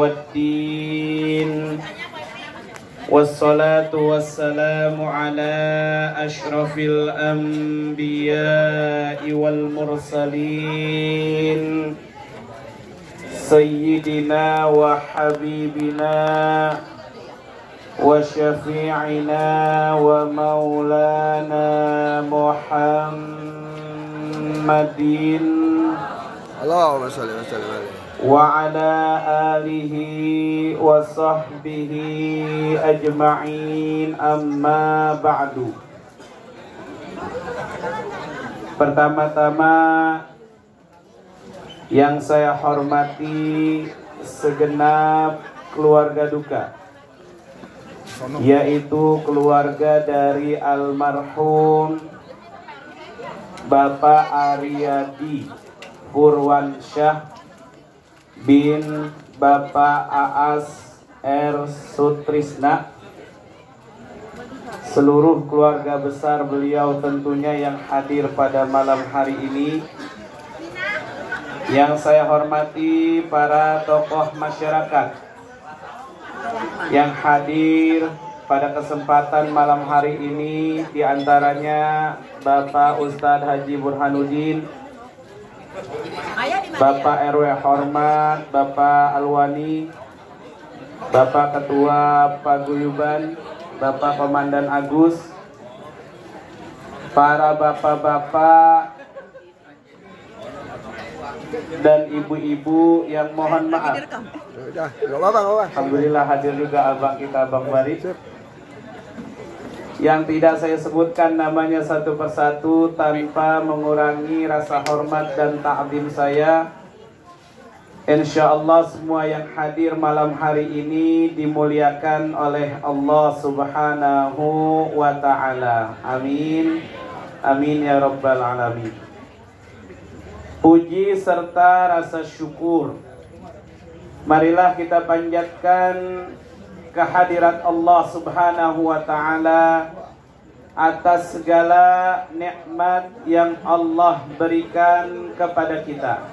والدين والصلاة والسلام على أشرف الأنبياء والمرسلين سيدنا وحبيبنا وشفيعنا ومولانا محمد اللهم صل وسلم عليه وعلى آله وصحبه أجمعين أما بعد. Pertama-tama yang saya hormati segenap keluarga duka, yaitu keluarga dari almarhum Bapak Aryadi Purwansyah bin Bapak Aas R. Sutrisna, seluruh keluarga besar beliau tentunya yang hadir pada malam hari ini. Yang saya hormati para tokoh masyarakat yang hadir pada kesempatan malam hari ini, diantaranya Bapak Ustadz Haji Burhanuddin, Bapak RW Hormat, Bapak Alwani, Bapak Ketua Paguyuban, Bapak Komandan Agus, para bapak-bapak dan ibu-ibu yang mohon maaf. Alhamdulillah hadir juga abang kita, Abang Bari, yang tidak saya sebutkan namanya satu persatu tanpa mengurangi rasa hormat dan ta'zim saya. Insya Allah semua yang hadir malam hari ini dimuliakan oleh Allah Subhanahu wa ta'ala. Amin. Amin ya Rabbal Alamin. Puji serta rasa syukur marilah kita panjatkan kehadirat Allah Subhanahu wa ta'ala atas segala nikmat yang Allah berikan kepada kita.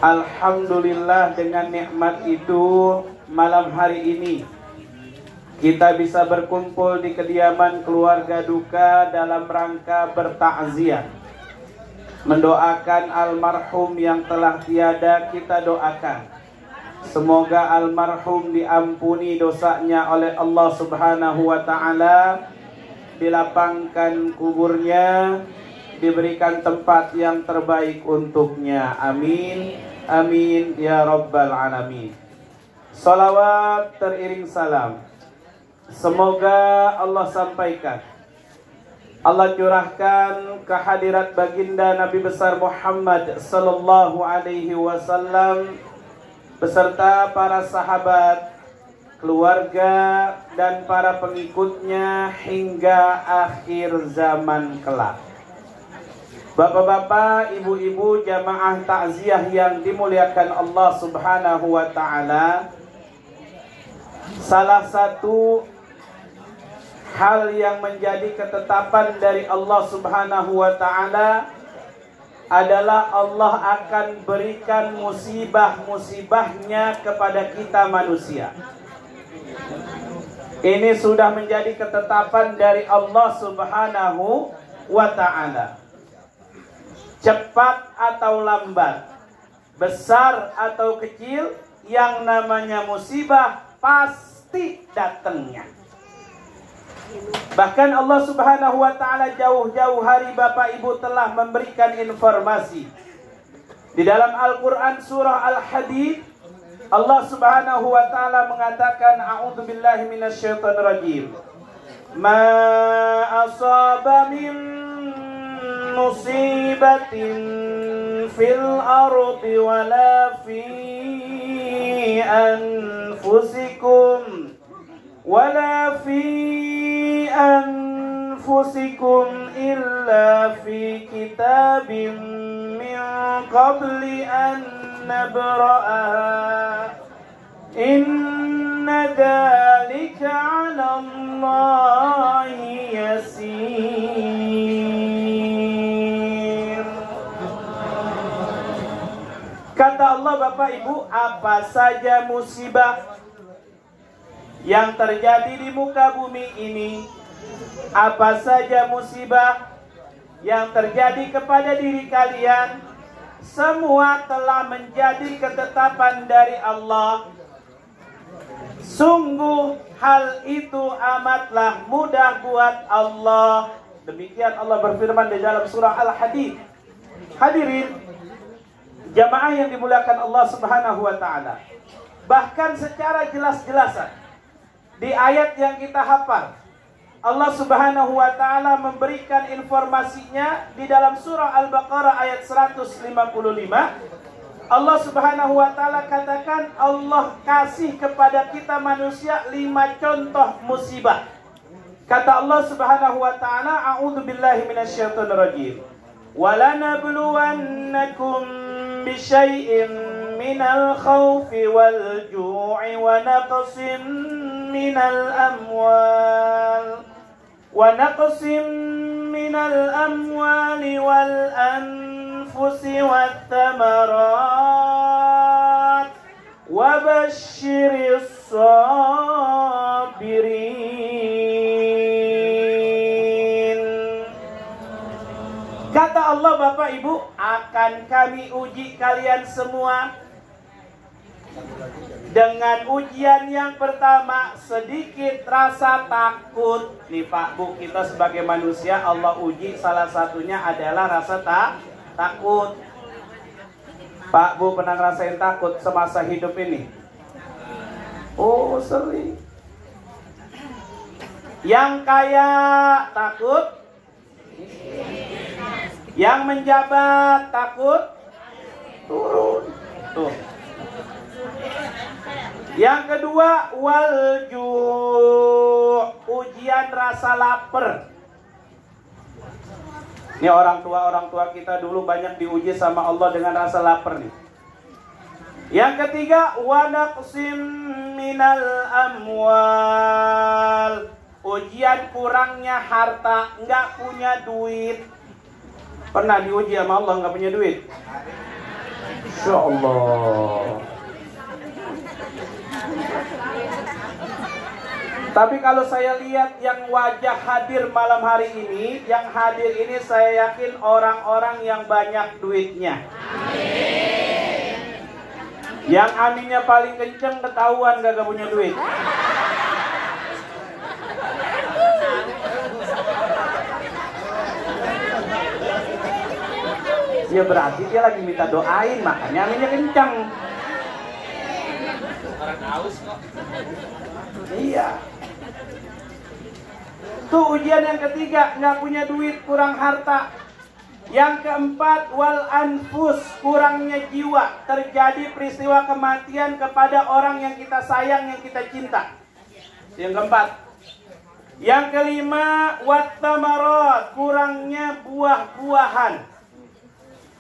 Alhamdulillah, dengan nikmat itu malam hari ini kita bisa berkumpul di kediaman keluarga duka dalam rangka bertakziah, mendoakan almarhum yang telah tiada. Kita doakan semoga almarhum diampuni dosanya oleh Allah Subhanahu wa ta'ala, dilapangkan kuburnya, diberikan tempat yang terbaik untuknya. Amin. Amin ya Rabbal Alamin. Salawat teriring salam semoga Allah sampaikan, Allah curahkan kehadirat baginda Nabi besar Muhammad sallallahu alaihi wasallam beserta para sahabat, keluarga dan para pengikutnya hingga akhir zaman kelak. Bapak-bapak, ibu-ibu, jamaah takziah yang dimuliakan Allah Subhanahu wa ta'ala, salah satu hal yang menjadi ketetapan dari Allah Subhanahu wa ta'ala adalah Allah akan berikan musibah-musibahnya kepada kita manusia. Ini sudah menjadi ketetapan dari Allah Subhanahu wa ta'ala. Cepat atau lambat, besar atau kecil, yang namanya musibah pasti datangnya. Bahkan Allah Subhanahu wa ta'ala jauh-jauh hari Bapak Ibu telah memberikan informasi. Di dalam Al-Quran surah Al-Hadid, Allah Subhanahu wa ta'ala mengatakan, a'udzubillahi minasyaitonirrajim, ma asaba min musibatin fil ardi wala fi anfusikum illa fi kitabim min qabli an nabra'aha inna dzalika 'ala Allahi yasir. kata Allah Bapak Ibu, apa saja musibah yang terjadi di muka bumi ini, apa saja musibah yang terjadi kepada diri kalian, semua telah menjadi ketetapan dari Allah. Sungguh hal itu amatlah mudah buat Allah. Demikian Allah berfirman di dalam surah Al-Hadid. Hadirin jamaah yang dimuliakan Allah Subhanahu wa taala. Bahkan secara jelas-jelasan di ayat yang kita hafal, Allah Subhanahu wa taala memberikan informasinya di dalam surah Al-Baqarah ayat 155. Allah Subhanahu wa taala katakan Allah kasih kepada kita manusia 5 contoh musibah. Kata Allah Subhanahu wa taala, a'udzubillahi minasyaitonir rajim. وَلَنَبْلُوَنَّكُمْ بِشَيْءٍ مِّنَ الْخَوْفِ وَالْجُوعِ وَنَقْصٍ مِّنَ الْأَمْوَالِ وَالْأَنفُسِ وَالثَّمَرَاتِ وَبَشِّرِ الصَّابِرِينَ. Kata Allah Bapak Ibu, akan kami uji kalian semua dengan ujian yang pertama, sedikit rasa takut. Nih Pak Bu, kita sebagai manusia Allah uji salah satunya adalah rasa takut. Pak Bu pernah ngerasain takut semasa hidup ini? Oh sering. Yang kaya takut, yang menjabat takut, turun. Tuh. Yang kedua, walju', ujian rasa lapar. Ini orang tua kita dulu banyak diuji sama Allah dengan rasa lapar nih. Yang ketiga, wa naqsim minal amwal, ujian kurangnya harta, nggak punya duit. Pernah diuji sama Allah nggak punya duit? Insya Allah. Tapi kalau saya lihat yang wajah hadir malam hari ini, yang hadir ini saya yakin orang-orang yang banyak duitnya. Amin. Yang aminnya paling kenceng ketahuan gak punya duit. Ya berarti dia lagi minta doain, makanya aminnya kenceng. Orang haus kok. Iya. Tuh ujian yang ketiga, nggak punya duit, kurang harta. Yang keempat, wal anfus, kurangnya jiwa. Terjadi peristiwa kematian kepada orang yang kita sayang, yang kita cinta. Yang keempat. Yang kelima, wat tamarat, kurangnya buah-buahan.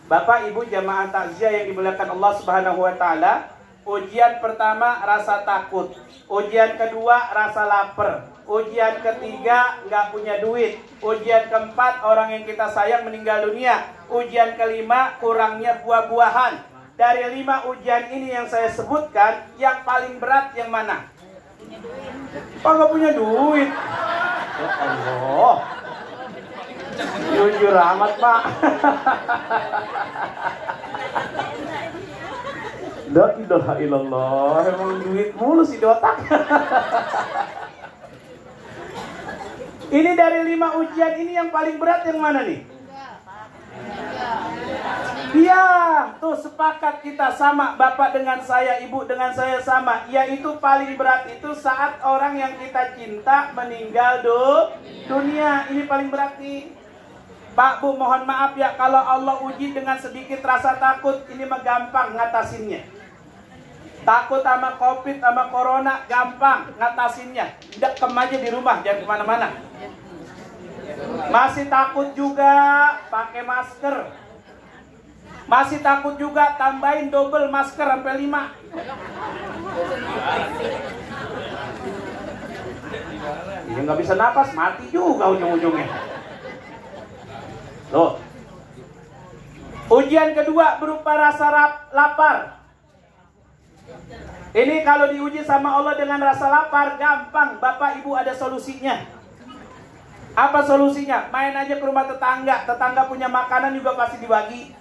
Bapak Ibu jamaah takziah yang dimuliakan Allah Subhanahu wa taala, ujian pertama rasa takut, ujian kedua rasa lapar, ujian ketiga nggak punya duit, ujian keempat orang yang kita sayang meninggal dunia, ujian kelima kurangnya buah-buahan. Dari 5 ujian ini yang saya sebutkan, yang paling berat yang mana? Oh nggak punya duit. Ya Allah, jujur amat Pak. La ilaha illallah, emang duit mulu si dotak. Ini dari 5 ujian ini yang paling berat yang mana nih? Iya, tuh sepakat kita sama, Bapak dengan saya, Ibu dengan saya sama. Yaitu paling berat itu saat orang yang kita cinta meninggal dunia. Ini paling berat nih. Pak Bu mohon maaf ya, kalau Allah uji dengan sedikit rasa takut, ini mah gampang ngatasinnya. Takut sama COVID, sama corona, gampang ngatasinnya. Dekem aja di rumah, jangan kemana-mana. Masih takut juga, pakai masker. Masih takut juga, tambahin double masker sampai 5. Ya nggak bisa napas, mati juga ujung-ujungnya. Loh. Ujian kedua berupa rasa lapar. Ini kalau diuji sama Allah dengan rasa lapar, gampang. Bapak Ibu ada solusinya. Apa solusinya? Main aja ke rumah tetangga. Tetangga punya makanan juga pasti dibagi.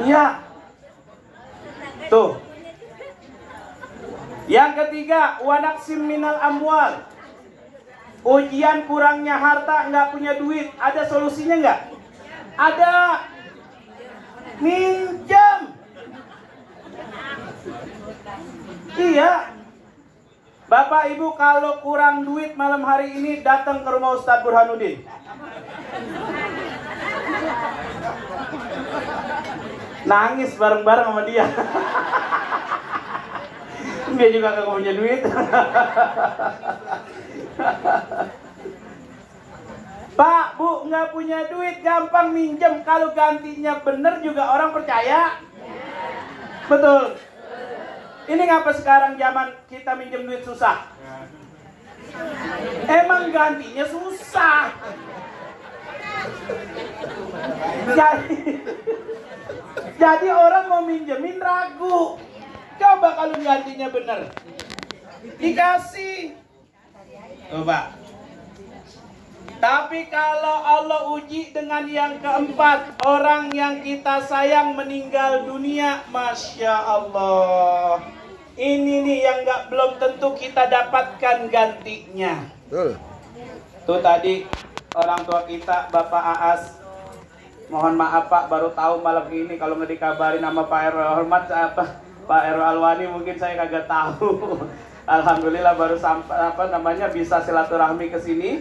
Iya. Tuh. Yang ketiga, wanaksim minal amwal. Ujian kurangnya harta, nggak punya duit. Ada solusinya nggak? Ada. Minjam. Iya. Bapak Ibu kalau kurang duit malam hari ini datang ke rumah Ustadz Burhanuddin. Nangis bareng-bareng sama dia. Dia juga gak punya duit. Pak, Bu, nggak punya duit, gampang minjem. Kalau gantinya bener juga orang percaya. Betul. Ini ngapa sekarang zaman kita minjem duit susah? Emang gantinya susah. Jadi orang mau minjemin ragu. Coba kalau gantinya bener, dikasih. Coba. Tapi kalau Allah uji dengan yang keempat, orang yang kita sayang meninggal dunia, Masya Allah. Ini nih yang belum tentu kita dapatkan gantinya. Tuh tadi orang tua kita, Bapak Aas. Mohon maaf Pak, baru tahu malam ini. Kalau nggak dikabarin sama Pak Heru Hormat, Pak Heru Alwani, mungkin saya kagak tahu. Alhamdulillah baru sampai bisa silaturahmi ke sini.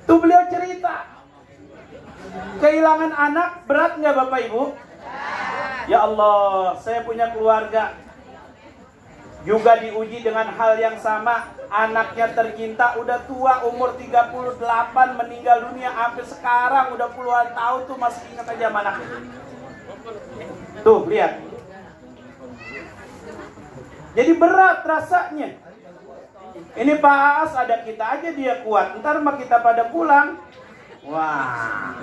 Tuh beliau cerita, kehilangan anak berat nggak Bapak Ibu? Ya Allah, saya punya keluarga juga diuji dengan hal yang sama. Anaknya tercinta udah tua, umur 38, meninggal dunia. Sampai sekarang udah puluhan tahun tuh masih ingat aja sama anaknya. Tuh lihat. Jadi berat rasanya. Ini Pak Aas ada kita aja dia kuat. Ntar mah kita pada pulang. Wah.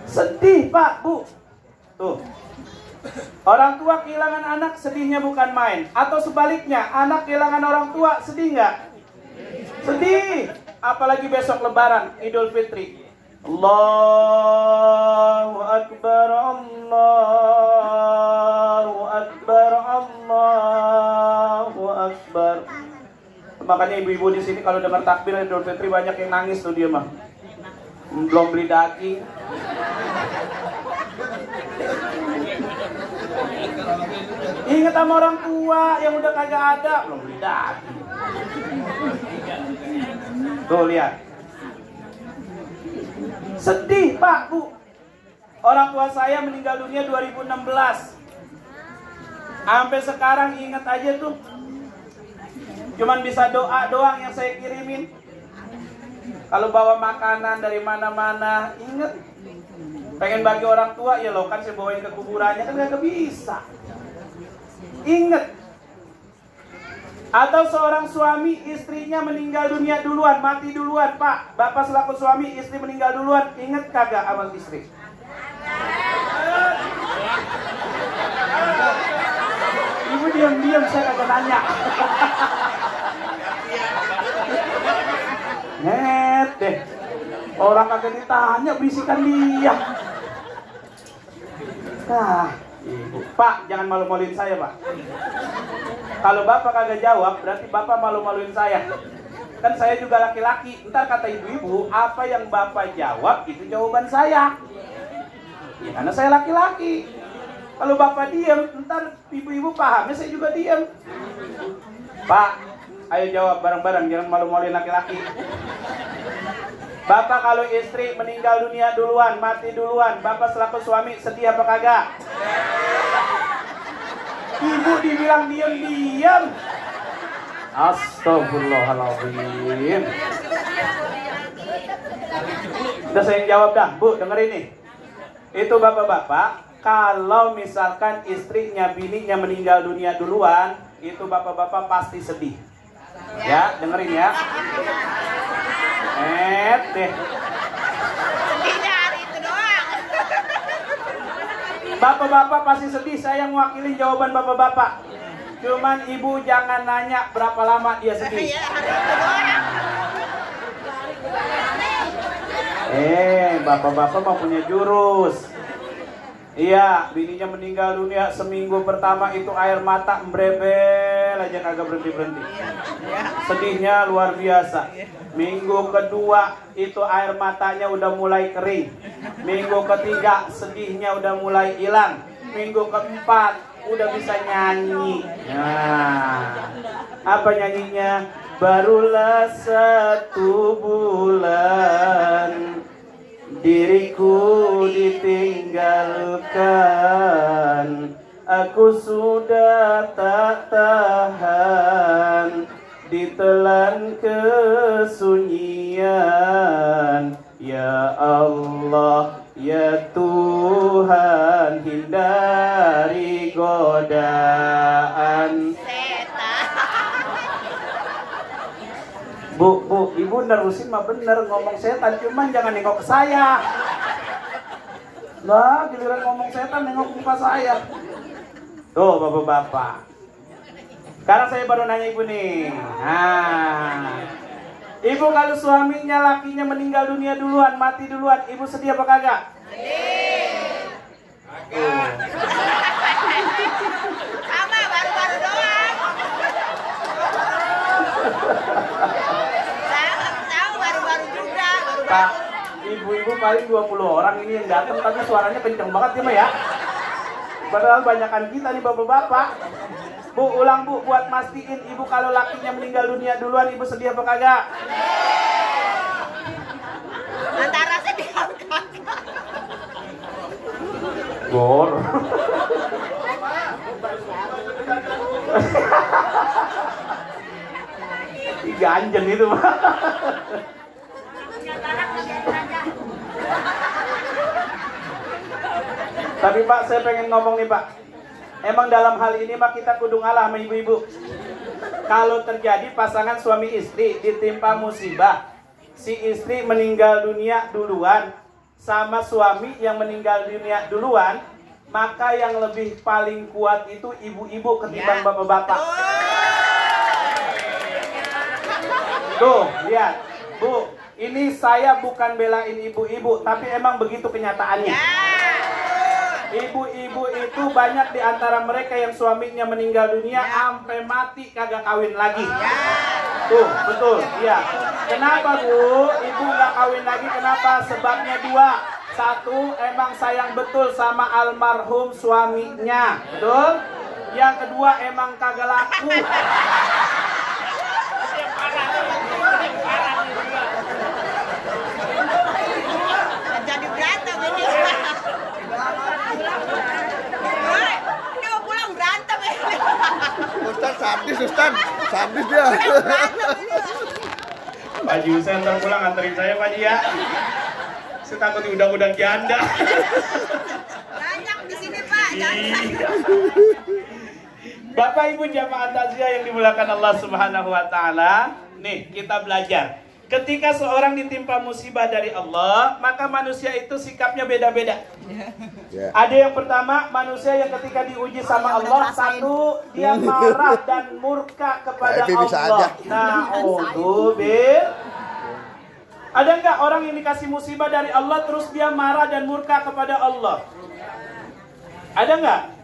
Sedih Pak, Bu. Tuh. Orang tua kehilangan anak sedihnya bukan main. Atau sebaliknya, anak kehilangan orang tua sedih nggak? Sedih. Apalagi besok Lebaran, Idul Fitri. Allahu Akbar, Allahu Akbar, Allahu Akbar. Makanya ibu-ibu di sini kalau dengar takbir Idul Fitri banyak yang nangis tuh dia mah. Belum beli daging. Ingat sama orang tua yang udah kagak ada, belum beli daging. Tuh lihat. Sedih Pak, Bu. Orang tua saya meninggal dunia 2016. Sampai sekarang ingat aja tuh. Cuman bisa doa doang yang saya kirimin. Kalau bawa makanan dari mana-mana, ingat. Pengen bagi orang tua, ya lo kan saya bawain ke kuburannya, kan gak bisa. Ingat. Atau seorang suami istrinya meninggal dunia duluan, mati duluan, Pak. Bapak selaku suami, istri meninggal duluan, ingat kagak sama istri? Ibu diam-diam, saya kagak nanya. Net deh. Orang kagak ditanya, bisikan dia. Nah, Pak, jangan malu-maluin saya, Pak. Kalau Bapak kagak jawab, berarti Bapak malu-maluin saya. Kan saya juga laki-laki. Ntar kata ibu-ibu, apa yang Bapak jawab, itu jawaban saya. Ya, karena saya laki-laki. Kalau Bapak diam, ntar ibu-ibu pahamnya saya juga diam. Pak, ayo jawab bareng-bareng, jangan malu-maluin laki-laki. Bapak kalau istri meninggal dunia duluan, mati duluan, Bapak selaku suami sedih apa kagak? Ibu dibilang diam-diam. Astagfirullahaladzim. Udah saya jawab dah, Bu, dengerin nih. Itu bapak-bapak, kalau misalkan istrinya, bininya meninggal dunia duluan, itu bapak-bapak pasti sedih. Ya, dengerin ya. Deh. Bapak-bapak pasti sedih saya mewakili jawaban bapak-bapak. Cuman ibu jangan nanya berapa lama dia sedih. Bapak-bapak mau punya jurus. Iya, bininya meninggal dunia seminggu pertama itu air mata embrebel aja kagak berhenti-berhenti. Sedihnya luar biasa. Minggu kedua itu air matanya udah mulai kering. Minggu ketiga sedihnya udah mulai hilang. Minggu keempat udah bisa nyanyi. Nah, apa nyanyinya? Barulah 1 bulan diriku ditinggalkan, aku sudah tak tahan, ditelan kesunyian. Ya Allah, ya Tuhan, hindari godaan Bu, ibu nerusin mah bener ngomong setan, cuman jangan nengok ke saya. Lah, giliran ngomong setan nengok muka saya. Tuh, bapak-bapak. Sekarang saya baru nanya ibu nih. Nah, ibu kalau suaminya lakinya meninggal dunia duluan, mati duluan, ibu sedih apa kagak? Sedih. Sama, baru-baru doang. Pak, ibu-ibu paling 20 orang ini yang datang, tapi suaranya kenceng banget ya, Mbak ya. Padahal banyakan kita nih bapak-bapak. Bu, ulang Bu, buat mastiin ibu kalau lakinya meninggal dunia duluan, ibu sedih apa kagak? Antara sedih apa kagak? Gor. Ganjen itu, Pak. Tapi Pak, saya pengen ngomong nih Pak. Emang dalam hal ini Pak kita kudu ngalah sama ibu-ibu. Kalau terjadi pasangan suami istri ditimpa musibah, si istri meninggal dunia duluan sama suami yang meninggal dunia duluan, maka yang lebih paling kuat itu ibu-ibu ketimbang bapak-bapak. Tuh, lihat. Bu, ini saya bukan belain ibu-ibu, tapi emang begitu kenyataannya. Ibu-ibu itu banyak di antara mereka yang suaminya meninggal dunia sampai mati kagak kawin lagi. Tuh, betul, iya. Kenapa Bu? Ibu nggak kawin lagi, kenapa? Sebabnya 2. 1, emang sayang betul sama almarhum suaminya, betul? Yang kedua, emang kagak laku. Jadi berantem ini. Ini mau pulang berantem ini. Ustaz sadis, Ustaz. Sadis dia. Pak Ji, saya ntar pulang anterin saya Pak Ji ya. Saya takut diundang-undang janda. Banyak di sini Pak. Iya. Bapak Ibu jamaah takziah yang dimuliakan Allah Subhanahu wa taala, nih kita belajar. Ketika seorang ditimpa musibah dari Allah, maka manusia itu sikapnya beda-beda. Ada yang pertama, manusia yang ketika diuji sama Allah, 1, dia marah dan murka kepada Allah. Na'udzubillah. Ada enggak orang yang dikasih musibah dari Allah terus dia marah dan murka kepada Allah? Ada enggak?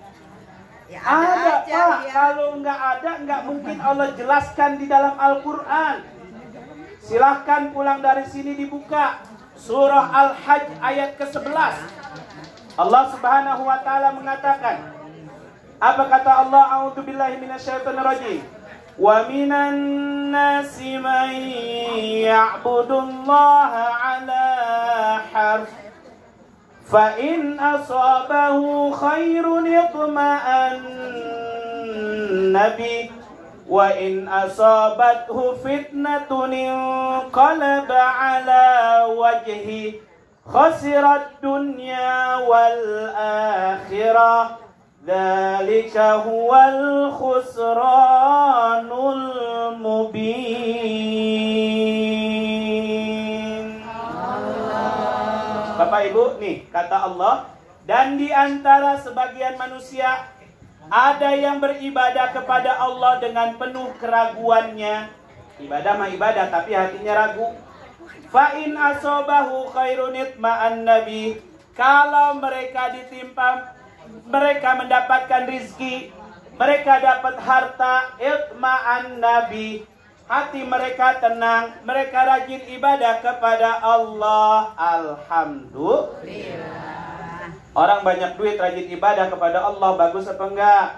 Ya, ada aja, Pak. ya. Kalau enggak ada, enggak mungkin Allah jelaskan di dalam Al-Quran. Silahkan pulang dari sini dibuka surah Al-Hajj ayat ke-11. Allah Subhanahu wa taala mengatakan, apa kata Allah? A'udzubillahi minasyaitonirrajim. Wa minan nasi man ya'budullaha 'ala harf fa in asabahu khairun itma'anna bi wa in asabathu fitnatun inqalaba 'ala wajhi khasirat dunya wal akhirah. Dzalika huwal khusranul mubin. Bapak Ibu, nih kata Allah, Dan di antara sebagian manusia ada yang beribadah kepada Allah dengan penuh keraguannya. Ibadah mah ibadah tapi hatinya ragu. Fa in asobahu khairun itma'an nabi. Kalau mereka mendapatkan rizki, mereka dapat harta, itma'an nabi, hati mereka tenang, mereka rajin ibadah kepada Allah. Alhamdulillah. Orang banyak duit rajin ibadah kepada Allah, bagus apa enggak?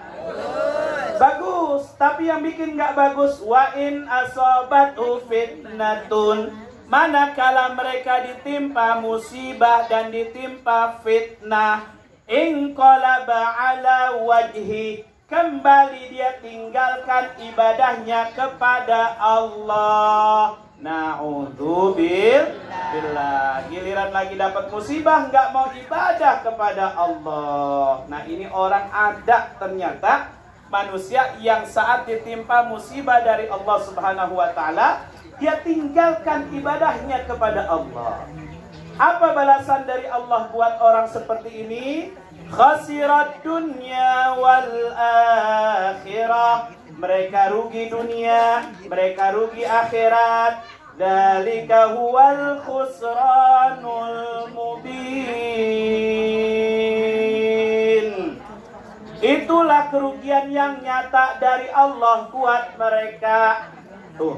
Bagus. Tapi yang bikin enggak bagus, wa in asabatu fitnatun, manakala mereka ditimpa musibah dan ditimpa fitnah, inqalaba ala wajhi, kembali dia tinggalkan ibadahnya kepada Allah. Na'udzubillah. Giliran lagi dapat musibah nggak mau ibadah kepada Allah. Nah, ini orang ada ternyata manusia yang saat ditimpa musibah dari Allah Subhanahu wa taala, dia tinggalkan ibadahnya kepada Allah. Apa balasan dari Allah buat orang seperti ini? Khasirat dunya wal akhirah. Mereka rugi dunia, mereka rugi akhirat. Dzalika huwal khusranul mubin. Itulah kerugian yang nyata dari Allah buat mereka. Tuh.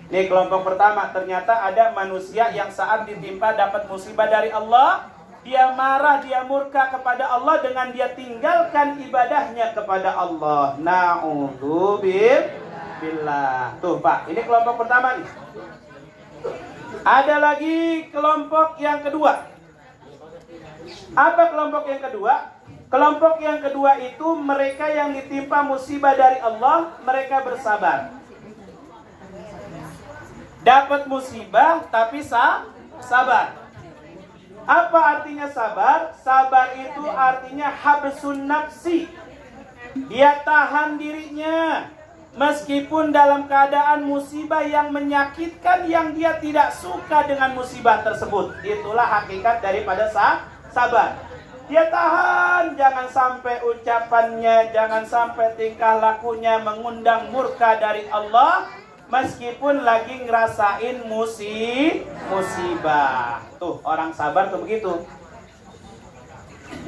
Ini kelompok pertama, ternyata ada manusia yang saat ditimpa dapat musibah dari Allah, dia marah, dia murka kepada Allah dengan dia tinggalkan ibadahnya kepada Allah. Na'udzubillah. Tuh Pak, ini kelompok pertama nih. Ada lagi kelompok yang kedua. Apa kelompok yang kedua? Kelompok yang kedua itu mereka yang ditimpa musibah dari Allah, mereka bersabar. Dapat musibah tapi sabar. Apa artinya sabar? Sabar itu artinya habsun nafsi. Dia tahan dirinya meskipun dalam keadaan musibah yang menyakitkan, yang dia tidak suka dengan musibah tersebut. Itulah hakikat daripada sabar. Dia tahan, jangan sampai ucapannya, jangan sampai tingkah lakunya mengundang murka dari Allah, meskipun lagi ngerasain musibah. Tuh, orang sabar tuh begitu.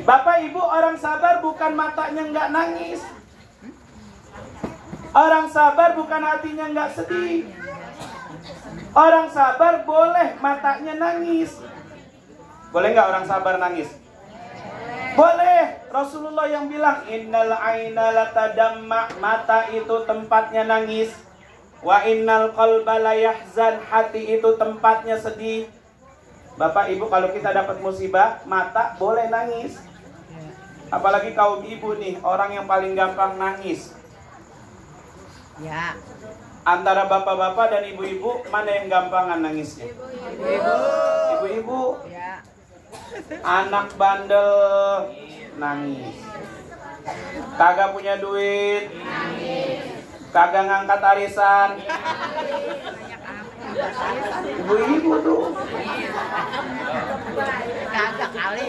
Bapak Ibu, orang sabar bukan matanya nggak nangis. Orang sabar bukan hatinya nggak sedih. Orang sabar boleh matanya nangis. Boleh nggak orang sabar nangis? Boleh. Rasulullah yang bilang, innal aina latadamma, mata itu tempatnya nangis. Wa innal qalba la yahzan, hati itu tempatnya sedih. Bapak Ibu, kalau kita dapat musibah, mata boleh nangis. Apalagi kaum ibu nih, orang yang paling gampang nangis. Ya. Antara bapak-bapak dan ibu-ibu, mana yang gampangan nangisnya? Ibu-ibu. Ya. Anak bandel nangis. Kagak punya duit nangis. Kagak ngangkat arisan. Ibu-ibu tuh.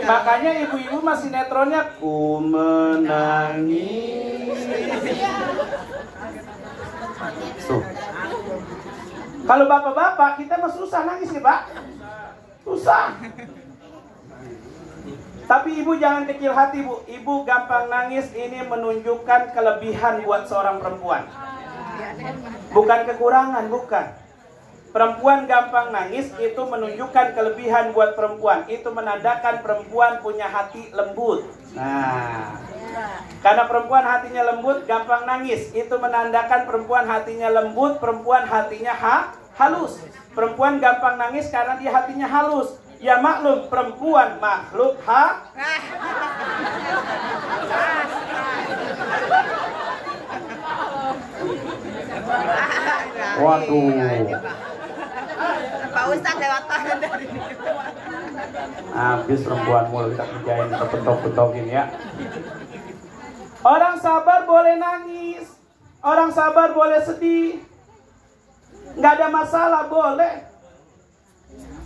Makanya ibu-ibu masih sinetronnya ku menangis. Tuh. Kalau bapak-bapak kita mah susah nangis ya Pak. Susah. Tapi ibu jangan kecil hati Bu. Ibu gampang nangis, ini menunjukkan kelebihan buat seorang perempuan. Bukan kekurangan, bukan. Perempuan gampang nangis itu menunjukkan kelebihan buat perempuan. Itu menandakan perempuan punya hati lembut. Nah, karena perempuan hatinya lembut, gampang nangis. Itu menandakan perempuan hatinya lembut, perempuan hatinya halus. Perempuan gampang nangis karena dia hatinya halus. Ya maklum, perempuan makhluk Waduh. Pak Ustadz lewat tangan dari habis perempuan mulai kita kerjain, kita betok-betokin ya. Orang sabar boleh nangis, orang sabar boleh sedih, nggak ada masalah, boleh.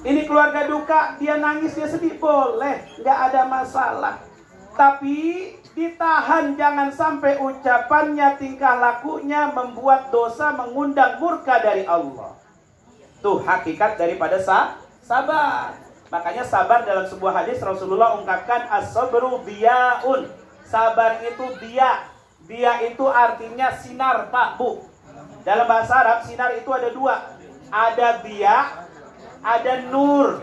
Ini keluarga duka, dia nangis, dia sedih, boleh, nggak ada masalah. Tapi ditahan jangan sampai ucapannya, tingkah lakunya membuat dosa, mengundang murka dari Allah. Tuh hakikat daripada sabar. Makanya sabar dalam sebuah hadis Rasulullah ungkapkan as-sabru diyaun. Sabar itu dia. Dia itu artinya sinar, Pak, Bu. Dalam bahasa Arab sinar itu ada dua. Ada dia, ada nur.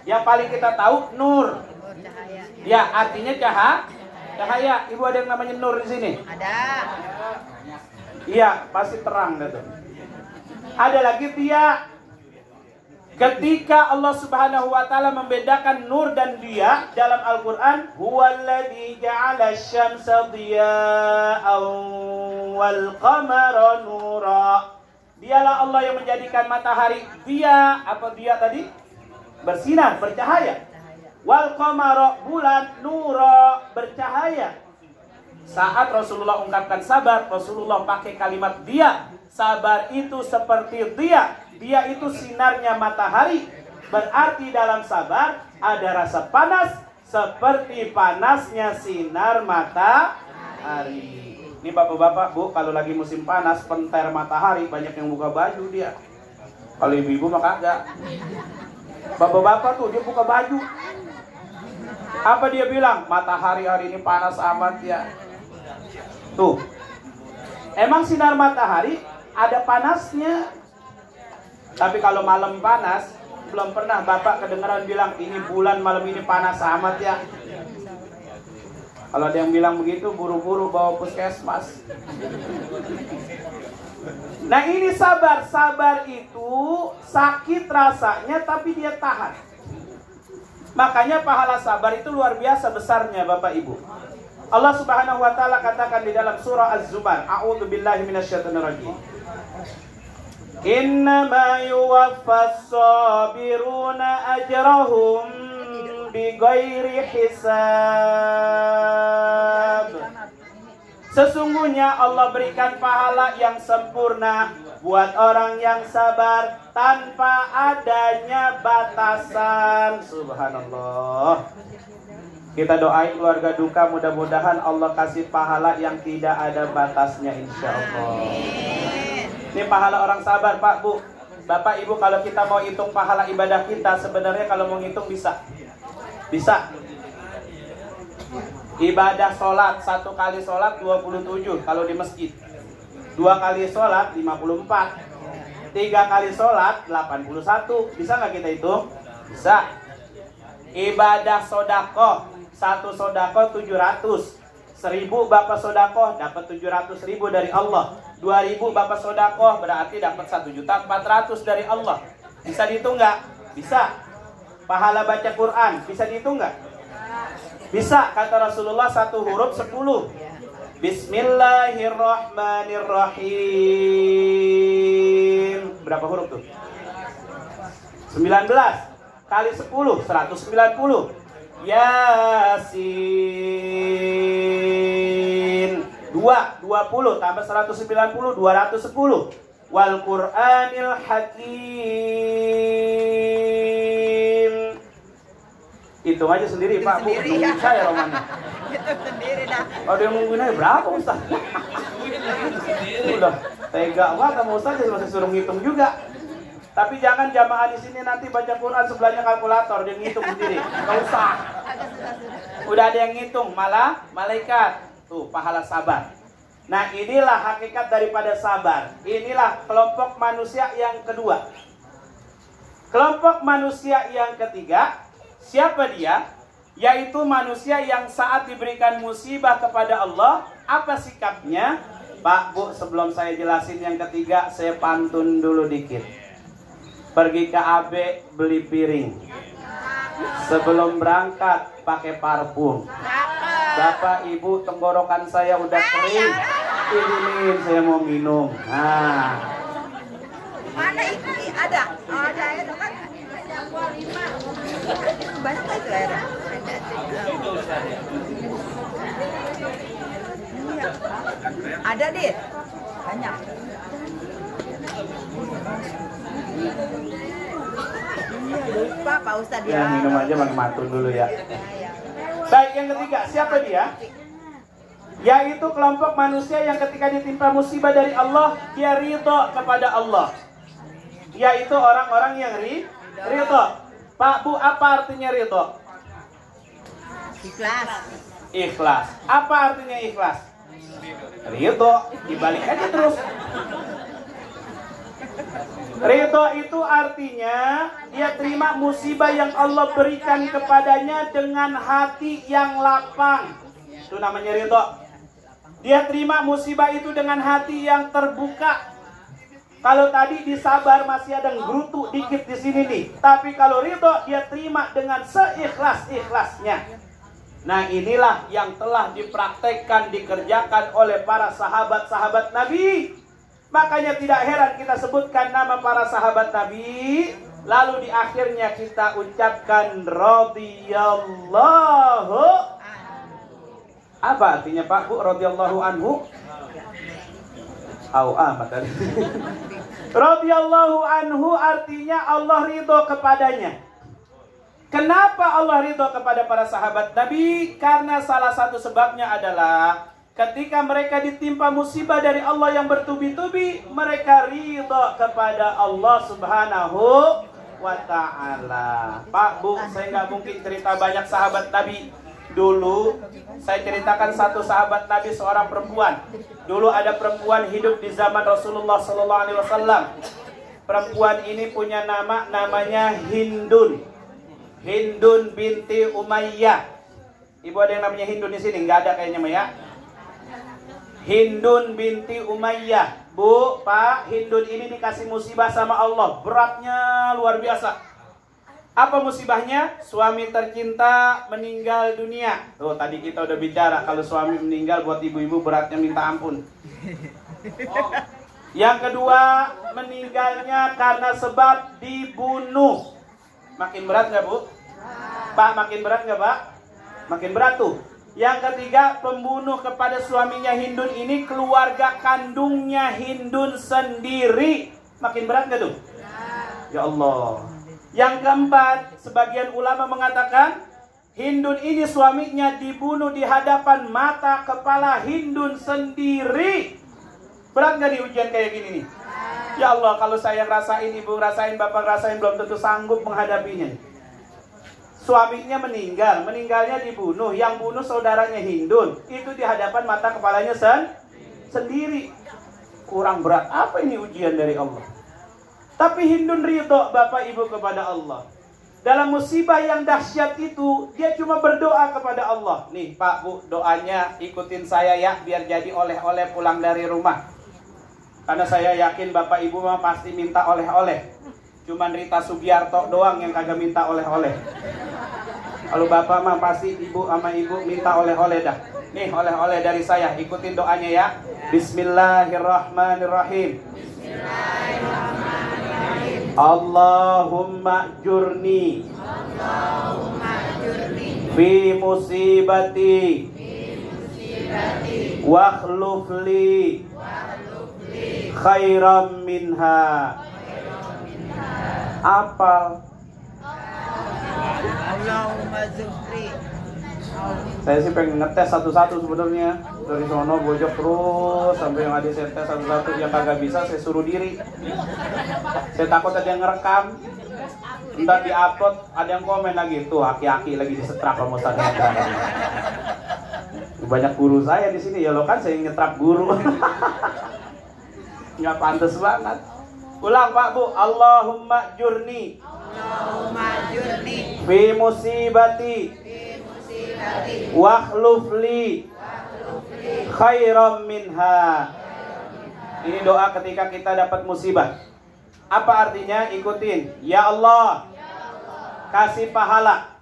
Yang paling kita tahu nur. Ya, artinya cahaya. Ibu ada yang namanya nur di sini? Ada. Iya, pasti terang gitu. Ada lagi dia. Ketika Allah Subhanahu wa taala membedakan nur dan dia dalam Al-Qur'an, huwallazi ja'ala asy-syamsa diya'an wal qamara nura. Dialah Allah yang menjadikan matahari dia, apa dia tadi? Bersinar, bercahaya. Wal qamara, bulan, nura, bercahaya. Saat Rasulullah ungkapkan sabar, Rasulullah pakai kalimat dia. Sabar itu seperti dia. Dia itu sinarnya matahari. Berarti dalam sabar ada rasa panas seperti panasnya sinar matahari. Ini bapak-bapak, Bu, kalau lagi musim panas, penter matahari, banyak yang buka baju dia. Kalau ibu-ibu mah kagak. Bapak-bapak tuh dia buka baju. Apa dia bilang? Matahari hari ini panas amat ya. Tuh. Emang sinar matahari ada panasnya. Tapi kalau malam panas, belum pernah Bapak kedengeran bilang ini bulan malam ini panas amat ya. Kalau ada yang bilang begitu, buru-buru bawa puskesmas. Nah ini sabar. Sabar itu sakit rasanya tapi dia tahan. Makanya pahala sabar itu luar biasa besarnya Bapak Ibu. Allah Subhanahu wa taala katakan di dalam surah Az-Zumar, a'udzubillahi minasyaitonirrajim. Innama yuwaffas sabiruna ajrahum bighairi hisab. Sesungguhnya Allah berikan pahala yang sempurna buat orang yang sabar tanpa adanya batasan. Subhanallah. Kita doain keluarga duka, mudah-mudahan Allah kasih pahala yang tidak ada batasnya insya Allah. Ini pahala orang sabar, Pak, Bu. Bapak, Ibu, kalau kita mau hitung pahala ibadah kita, sebenarnya kalau mau hitung bisa. Ibadah sholat, 1 kali sholat 27 kalau di masjid. 2 kali sholat 54. 3 kali sholat 81. Bisa nggak kita hitung? Bisa. Ibadah sodakoh, 1 sodakoh 700. 1000 Bapak sodakoh dapat 700.000 dari Allah. 2000 Bapak sodakoh berarti dapat 1.400.000 dari Allah. Bisa dihitung nggak? Bisa. Pahala baca Quran bisa dihitung nggak? Bisa, kata Rasulullah 1 huruf 10. Bismillahirrahmanirrahim. Berapa huruf tuh? 19 kali 10 190. Yasin 20 tambah 190 210. Wal Qur'anil Hakim. Hitung aja sendiri, Pak, Bu. Nungguin saya romannya. Hitung sendiri dah. Kalau dia nungguin aja berapa, Ustaz? Udah tega banget sama Ustaz, masih suruh ngitung juga. Tapi jangan jamaah di sini nanti baca Quran sebelahnya kalkulator, dia ngitung sendiri. Nggak usah. Udah ada yang ngitung, malah malaikat. Tuh, pahala sabar. Nah, inilah hakikat daripada sabar. Inilah kelompok manusia yang kedua. Kelompok manusia yang ketiga, siapa dia? Yaitu manusia yang saat diberikan musibah kepada Allah, apa sikapnya? Pak, Bu, sebelum saya jelasin yang ketiga, saya pantun dulu dikit. Pergi ke AB beli piring. Sebelum berangkat pakai parfum. Bapak, Ibu, tenggorokan saya udah kering. Ini saya mau minum. Nah. Mana itu? Ada. Oh, ada itu kan. Banyak itu ada. Ada, Dit. Banyak. Lupa Pak Ustadz ya. Ya, minum aja Bang Matun dulu ya. Baik, yang ketiga, siapa dia? Yaitu kelompok manusia yang ketika ditimpa musibah dari Allah, dia ridho kepada Allah. Yaitu orang-orang yang ridho. Pak Bu, apa artinya ridho? Ikhlas. Ikhlas. Apa artinya ikhlas? Ridho, dibalik aja terus. Ridho itu artinya dia terima musibah yang Allah berikan kepadanya dengan hati yang lapang. Itu namanya ridho. Dia terima musibah itu dengan hati yang terbuka. Kalau tadi disabar masih ada gerutu dikit di sini nih. Tapi kalau ridho dia terima dengan seikhlas-ikhlasnya. Nah, inilah yang telah dipraktekkan, dikerjakan oleh para sahabat-sahabat Nabi. Makanya tidak heran kita sebutkan nama para sahabat Nabi, lalu di akhirnya kita ucapkan radhiyallahu. Apa artinya Pak Bu radhiyallahu anhu? Amat tadi. Radhiyallahu anhu artinya Allah ridho kepadanya. Kenapa Allah ridho kepada para sahabat Nabi? Karena salah satu sebabnya adalah ketika mereka ditimpa musibah dari Allah yang bertubi-tubi, mereka ridho kepada Allah Subhanahu wa ta'ala. Pak Bu, saya nggak mungkin cerita banyak sahabat Nabi. Dulu saya ceritakan satu sahabat Nabi, seorang perempuan. Dulu ada perempuan hidup di zaman Rasulullah SAW. Perempuan ini punya namanya Hindun. Hindun binti Umayyah. Ibu ada yang namanya Hindun di sini? Nggak ada kayaknya, Maya. Hindun binti Umayyah. Bu, Pak, Hindun ini dikasih musibah sama Allah. Beratnya luar biasa. Apa musibahnya? Suami tercinta meninggal dunia. Tuh, tadi kita udah bicara kalau suami meninggal buat ibu-ibu beratnya minta ampun. Yang kedua, meninggalnya karena sebab dibunuh. Makin berat nggak Bu? Pak, makin berat nggak Pak? Makin berat tuh. Yang ketiga, pembunuh kepada suaminya Hindun ini keluarga kandungnya Hindun sendiri. Makin berat nggak tuh? Ya Allah. Yang keempat, sebagian ulama mengatakan Hindun ini suaminya dibunuh di hadapan mata kepala Hindun sendiri. Berat nggak nih ujian kayak gini nih? Ya Allah, kalau saya rasain, ibu rasain, bapak rasain, belum tentu sanggup menghadapinya. Suaminya meninggal, meninggalnya dibunuh, yang bunuh saudaranya Hindun. Itu di hadapan mata kepalanya sendiri. Kurang berat apa ini ujian dari Allah? Tapi Hindun ridho Bapak Ibu kepada Allah. Dalam musibah yang dahsyat itu, dia cuma berdoa kepada Allah. Nih Pak Bu, doanya ikutin saya ya, biar jadi oleh-oleh pulang dari rumah. Karena saya yakin Bapak Ibu mah pasti minta oleh-oleh. Cuman Rita Sugiarto doang yang kagak minta oleh-oleh. Kalau Bapak mah pasti Ibu sama Ibu minta oleh-oleh dah. Nih oleh-oleh dari saya, ikutin doanya ya. Bismillahirrahmanirrahim. Bismillahirrahmanirrahim. Allahumma jurni fi musibati wa akhluf li khairam minha. Apa? Allahumma zufri. Saya sih pengen ngetes satu-satu sebenarnya. Dari sono bojok terus sampai yang ada saya tes satu-satu. Yang kagak bisa saya suruh diri. Saya takut ada yang ngerekam, ntar di-upload ada yang komen lagi, tuh aki-aki lagi disetrap sama Ustaz Hendra. Banyak guru saya di sini, ya lo kan saya ngetrap guru. Nggak pantas banget. Ulang Pak Bu, Allahumma jurni fi musibati wakhluf li khairam minha. Ini doa ketika kita dapat musibah. Apa artinya? Ikutin. Ya Allah, kasih pahala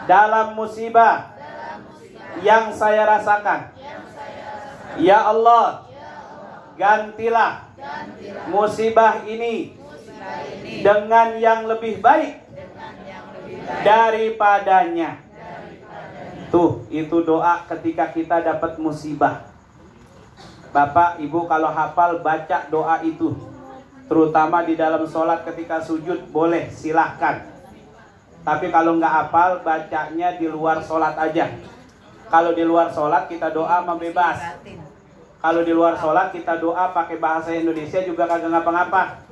dalam musibah yang saya rasakan. Ya Allah, gantilah musibah ini dengan yang lebih baik daripadanya. Tuh, itu doa ketika kita dapat musibah. Bapak, Ibu kalau hafal baca doa itu. Terutama di dalam sholat ketika sujud, boleh, silahkan. Tapi kalau nggak hafal, bacanya di luar sholat aja. Kalau di luar sholat kita doa mah bebas. Kalau di luar sholat kita doa pakai bahasa Indonesia juga kagak ngapa-ngapa.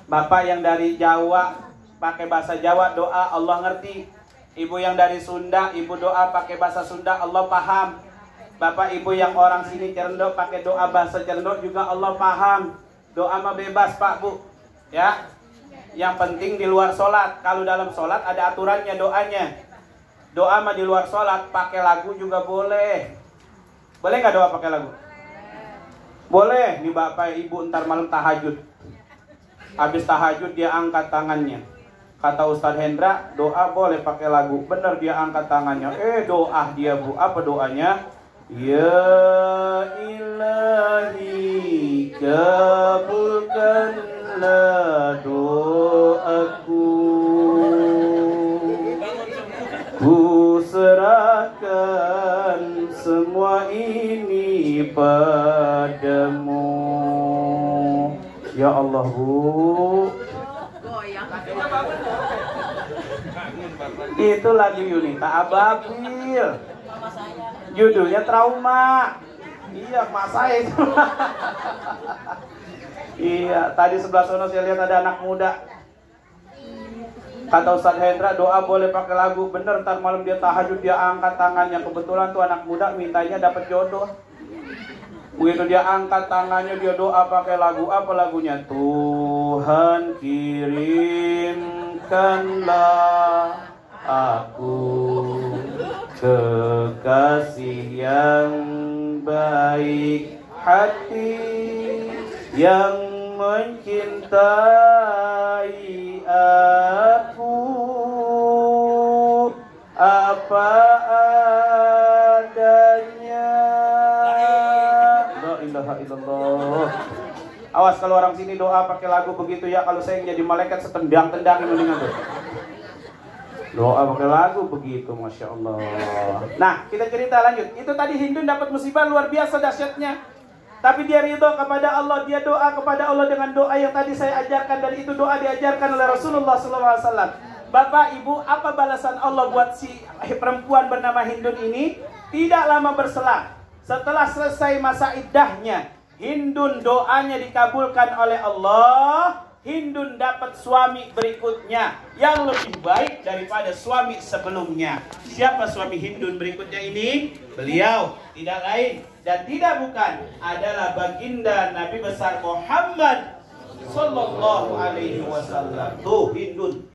Bapak yang dari Jawa pakai bahasa Jawa doa Allah ngerti. Ibu yang dari Sunda, ibu doa pakai bahasa Sunda Allah paham. Bapak ibu yang orang sini Cerendo pakai doa bahasa Cerendo juga Allah paham. Doa mah bebas Pak Bu. Ya. Yang penting di luar sholat. Kalau dalam sholat ada aturannya doanya. Doa mah di luar sholat, pakai lagu juga boleh. Boleh nggak doa pakai lagu? Boleh. Nih bapak ibu ntar malam tahajud. Habis tahajud dia angkat tangannya. Kata Ustadz Hendra, doa boleh pakai lagu. Bener dia angkat tangannya. Doa dia Bu. Apa doanya? Ya ilahi kabulkanlah doaku, ku serahkan semua ini padamu. Ya Allah Bu. Itu lagu Yunita Ababil. Judulnya Trauma. Iya, mas saya itu. Iya, tadi sebelah sana saya lihat ada anak muda. Kata Ustadz Hendra, doa boleh pakai lagu. Bener, ntar malam dia tahajud, dia angkat tangannya. Kebetulan tuh anak muda mintanya dapat jodoh. Begitu dia angkat tangannya, dia doa pakai lagu. Apa lagunya? Tuhan kirimkanlah aku kekasih yang baik hati, yang mencintai aku apa adanya. La ilaha illallah. Awas kalau orang sini doa pakai lagu begitu ya, kalau saya jadi malaikat setendang-tendang mendingan tuh. Doa pakai lagu begitu, Masya Allah. Nah, kita cerita lanjut. Itu tadi Hindun dapat musibah luar biasa dahsyatnya. Tapi dia ridho kepada Allah. Dia doa kepada Allah dengan doa yang tadi saya ajarkan. Dan itu doa diajarkan oleh Rasulullah SAW. Bapak, Ibu, apa balasan Allah buat si perempuan bernama Hindun ini? Tidak lama berselang. Setelah selesai masa iddahnya, Hindun doanya dikabulkan oleh Allah. Hindun dapat suami berikutnya yang lebih baik daripada suami sebelumnya. Siapa suami Hindun berikutnya ini? Beliau tidak lain dan tidak bukan adalah baginda Nabi besar Muhammad Sallallahu Alaihi Wasallam. Tuh Hindun.